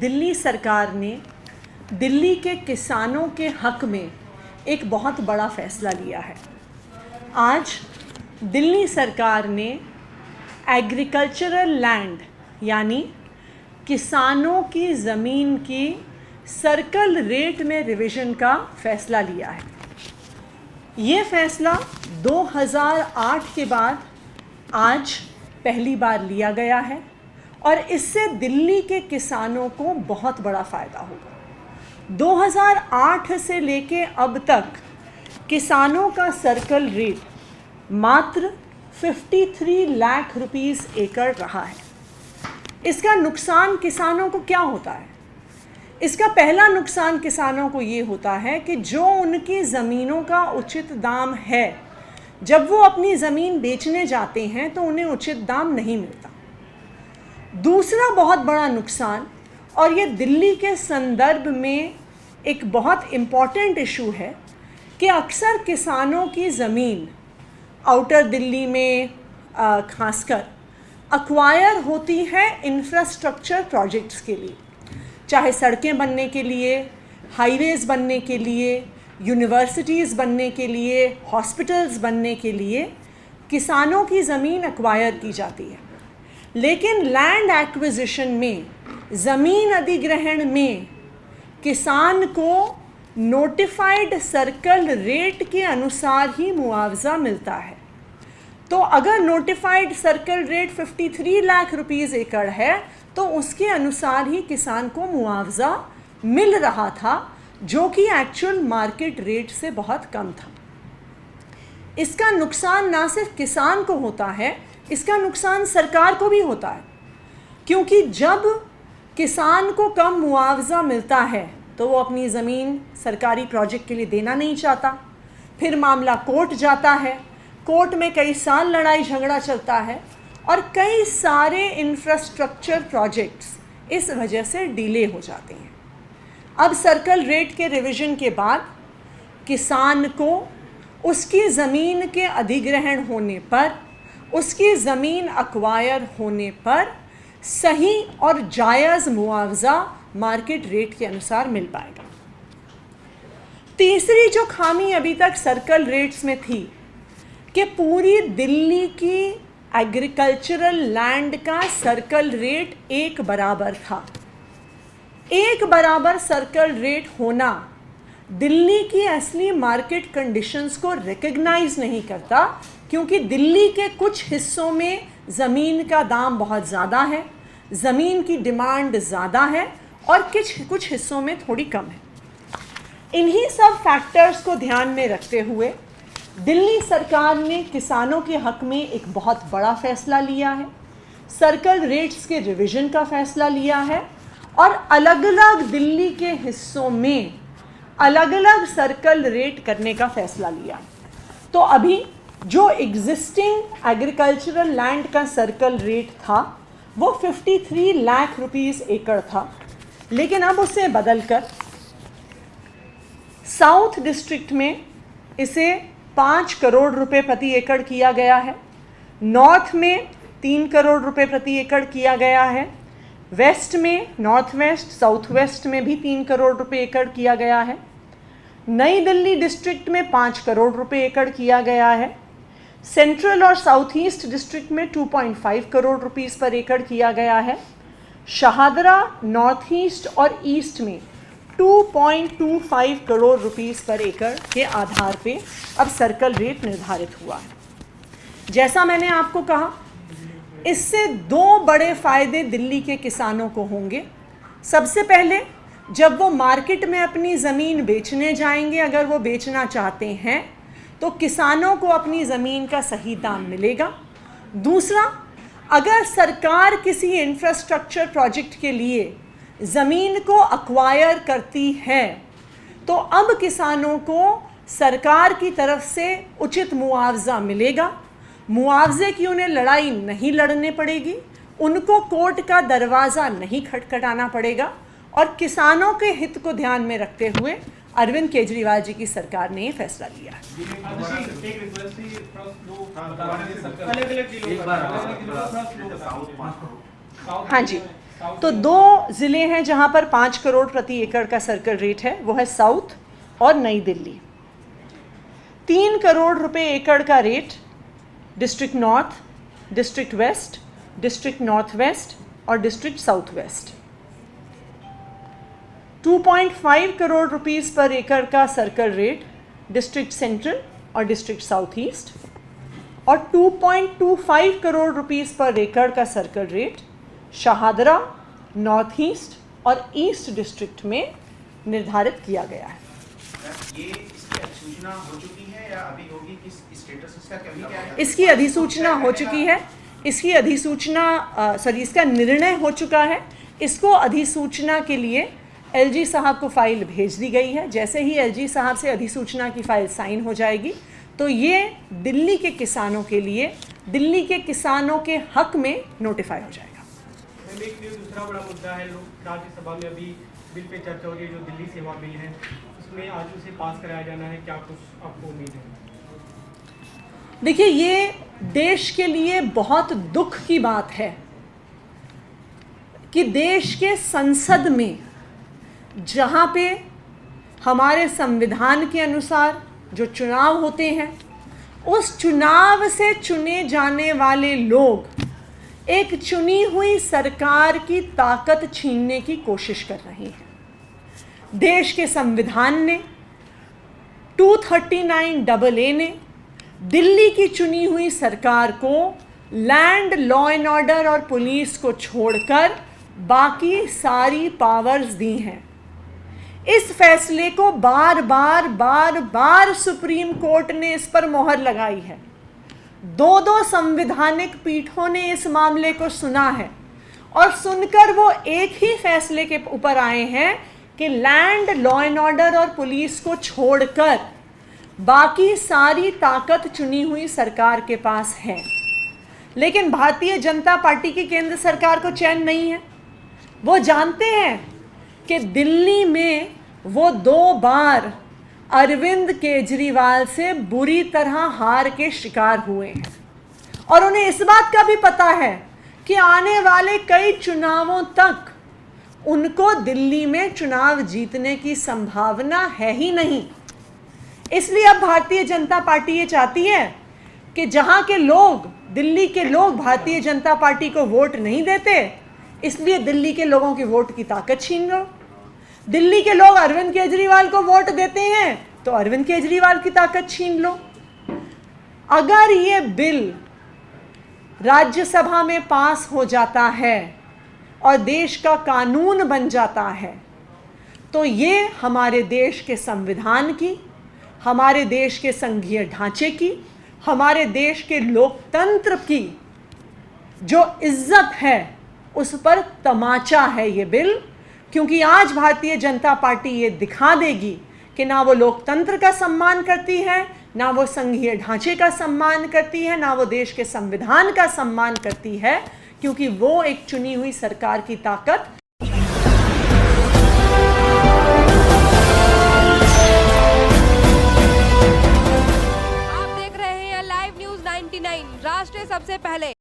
दिल्ली सरकार ने दिल्ली के किसानों के हक में एक बहुत बड़ा फैसला लिया है। आज दिल्ली सरकार ने एग्रीकल्चरल लैंड यानी किसानों की ज़मीन की सर्कल रेट में रिवीजन का फैसला लिया है। ये फैसला 2008 के बाद आज पहली बार लिया गया है और इससे दिल्ली के किसानों को बहुत बड़ा फ़ायदा होगा। 2008 से लेके अब तक किसानों का सर्कल रेट मात्र 53 लाख रुपीस एकड़ रहा है। इसका नुकसान किसानों को क्या होता है? इसका पहला नुकसान किसानों को ये होता है कि जो उनकी ज़मीनों का उचित दाम है, जब वो अपनी ज़मीन बेचने जाते हैं तो उन्हें उचित दाम नहीं मिलता। दूसरा बहुत बड़ा नुकसान, और ये दिल्ली के संदर्भ में एक बहुत इम्पॉर्टेंट इशू है, कि अक्सर किसानों की ज़मीन आउटर दिल्ली में खासकर अक्वायर होती है इंफ्रास्ट्रक्चर प्रोजेक्ट्स के लिए, चाहे सड़कें बनने के लिए, हाईवेज़ बनने के लिए, यूनिवर्सिटीज़ बनने के लिए, हॉस्पिटल्स बनने के लिए किसानों की ज़मीन एक्वायर की जाती है। लेकिन लैंड एक्विजिशन में, ज़मीन अधिग्रहण में किसान को नोटिफाइड सर्कल रेट के अनुसार ही मुआवजा मिलता है। तो अगर notified circle rate 53 lakh rupees एकड़ है तो उसके अनुसार ही किसान को मुआवजा मिल रहा था, जो कि एक्चुअल मार्केट रेट से बहुत कम था। इसका नुकसान ना सिर्फ किसान को होता है, इसका नुकसान सरकार को भी होता है, क्योंकि जब किसान को कम मुआवजा मिलता है तो वो अपनी ज़मीन सरकारी प्रोजेक्ट के लिए देना नहीं चाहता। फिर मामला कोर्ट जाता है, कोर्ट में कई साल लड़ाई झगड़ा चलता है और कई सारे इंफ्रास्ट्रक्चर प्रोजेक्ट्स इस वजह से डिले हो जाते हैं। अब सर्कल रेट के रिवीजन के बाद किसान को उसकी ज़मीन के अधिग्रहण होने पर, उसकी ज़मीन एक्वायर होने पर सही और जायज़ मुआवजा मार्केट रेट के अनुसार मिल पाएगा। तीसरी जो खामी अभी तक सर्कल रेट्स में थी कि पूरी दिल्ली की एग्रीकल्चरल लैंड का सर्कल रेट एक बराबर था। एक बराबर सर्कल रेट होना दिल्ली की असली मार्केट कंडीशंस को रिकग्नाइज नहीं करता, क्योंकि दिल्ली के कुछ हिस्सों में ज़मीन का दाम बहुत ज़्यादा है, ज़मीन की डिमांड ज़्यादा है और कुछ हिस्सों में थोड़ी कम है। इन्हीं सब फैक्टर्स को ध्यान में रखते हुए दिल्ली सरकार ने किसानों के हक में एक बहुत बड़ा फैसला लिया है, सर्कल रेट्स के रिवीजन का फैसला लिया है और अलग अलग दिल्ली के हिस्सों में अलग अलग सर्कल रेट करने का फैसला लिया। तो अभी जो एग्जिस्टिंग एग्रीकल्चरल लैंड का सर्कल रेट था वो 53 लाख रुपीस एकड़ था, लेकिन अब उसे बदलकर साउथ डिस्ट्रिक्ट में इसे 5 करोड़ रुपए प्रति एकड़ किया गया है, नॉर्थ में 3 करोड़ रुपए प्रति एकड़ किया गया है, वेस्ट में, नॉर्थ वेस्ट, साउथ वेस्ट में भी 3 करोड़ रुपए एकड़ किया गया है, नई दिल्ली डिस्ट्रिक्ट में 5 करोड़ रुपए एकड़ किया गया है, सेंट्रल और साउथ ईस्ट डिस्ट्रिक्ट में 2.5 करोड़ रुपीस पर एकड़ किया गया है, शाहदरा, नॉर्थ ईस्ट और ईस्ट में 2.25 करोड़ रुपीस पर एकड़ के आधार पे अब सर्कल रेट निर्धारित हुआ है। जैसा मैंने आपको कहा, इससे दो बड़े फ़ायदे दिल्ली के किसानों को होंगे। सबसे पहले, जब वो मार्केट में अपनी ज़मीन बेचने जाएंगे, अगर वो बेचना चाहते हैं तो किसानों को अपनी ज़मीन का सही दाम मिलेगा। दूसरा, अगर सरकार किसी इंफ्रास्ट्रक्चर प्रोजेक्ट के लिए ज़मीन को एक्वायर करती है तो अब किसानों को सरकार की तरफ से उचित मुआवजा मिलेगा। मुआवजे की उन्हें लड़ाई नहीं लड़ने पड़ेगी, उनको कोर्ट का दरवाज़ा नहीं खटखटाना पड़ेगा और किसानों के हित को ध्यान में रखते हुए अरविंद केजरीवाल जी की सरकार ने ये फैसला लिया है। हाँ जी, तो 2 ज़िले हैं जहां पर 5 करोड़ प्रति एकड़ का सर्कल रेट है, वो है साउथ और नई दिल्ली। 3 करोड़ रुपए एकड़ का rate district north, district west, district north west और district south west. 2.5 crore rupees per एकड़ का सर्कल रेट डिस्ट्रिक्ट सेंट्रल और डिस्ट्रिक्ट साउथ ईस्ट और 2.25 करोड़ रुपीस पर एकड़ का circle rate Shahdara, north east और ईस्ट डिस्ट्रिक्ट में निर्धारित किया गया है। ये इसकी अधिसूचना हो चुकी है या अभी होगी? किस स्टेटस इसका क्या है? इसकी अधिसूचना हो चुकी है। इसकी अधिसूचना इसका निर्णय हो चुका है। इसको अधिसूचना के लिए एलजी साहब को फाइल भेज दी गई है। जैसे ही एलजी साहब से अधिसूचना की फाइल साइन हो जाएगी तो ये दिल्ली के किसानों के लिए, दिल्ली के किसानों के हक में नोटिफाई हो जाएगा। एक दूसरा बड़ा मुद्दा है, लोग राज्यसभा में अभी बिल पे चर्चा हो रही है, जो दिल्ली सेवा बिल है, उसमें आज उसे पास कराया जाना है, क्या कुछ आपको उम्मीद है? देखिए, ये देश के लिए बहुत दुख की बात है कि देश के संसद में, जहाँ पे हमारे संविधान के अनुसार जो चुनाव होते हैं, उस चुनाव से चुने जाने वाले लोग एक चुनी हुई सरकार की ताकत छीनने की कोशिश कर रहे हैं। देश के संविधान ने, 239AA ने दिल्ली की चुनी हुई सरकार को लैंड, लॉ एंड ऑर्डर और पुलिस को छोड़कर बाकी सारी पावर्स दी हैं। इस फैसले को बार बार सुप्रीम कोर्ट ने इस पर मोहर लगाई है। 2 संवैधानिक पीठों ने इस मामले को सुना है और सुनकर वो एक ही फैसले के ऊपर आए हैं कि लैंड, लॉ एंड ऑर्डर और पुलिस को छोड़कर बाकी सारी ताकत चुनी हुई सरकार के पास है। लेकिन भारतीय जनता पार्टी की केंद्र सरकार को चैन नहीं है। वो जानते हैं कि दिल्ली में वो 2 बार अरविंद केजरीवाल से बुरी तरह हार के शिकार हुए हैं और उन्हें इस बात का भी पता है कि आने वाले कई चुनावों तक उनको दिल्ली में चुनाव जीतने की संभावना है ही नहीं। इसलिए अब भारतीय जनता पार्टी ये चाहती है कि जहां के लोग, दिल्ली के लोग भारतीय जनता पार्टी को वोट नहीं देते, इसलिए दिल्ली के लोगों की वोट की ताकत छीन लो। दिल्ली के लोग अरविंद केजरीवाल को वोट देते हैं तो अरविंद केजरीवाल की ताकत छीन लो। अगर ये बिल राज्यसभा में पास हो जाता है और देश का कानून बन जाता है तो ये हमारे देश के संविधान की, हमारे देश के संघीय ढांचे की, हमारे देश के लोकतंत्र की जो इज्जत है उस पर तमाचा है ये बिल। क्योंकि आज भारतीय जनता पार्टी ये दिखा देगी कि ना वो लोकतंत्र का सम्मान करती है, ना वो संघीय ढांचे का सम्मान करती है, ना वो देश के संविधान का सम्मान करती है, क्योंकि वो एक चुनी हुई सरकार की ताकत। आप देख रहे हैं लाइव न्यूज 99, राष्ट्र सबसे पहले।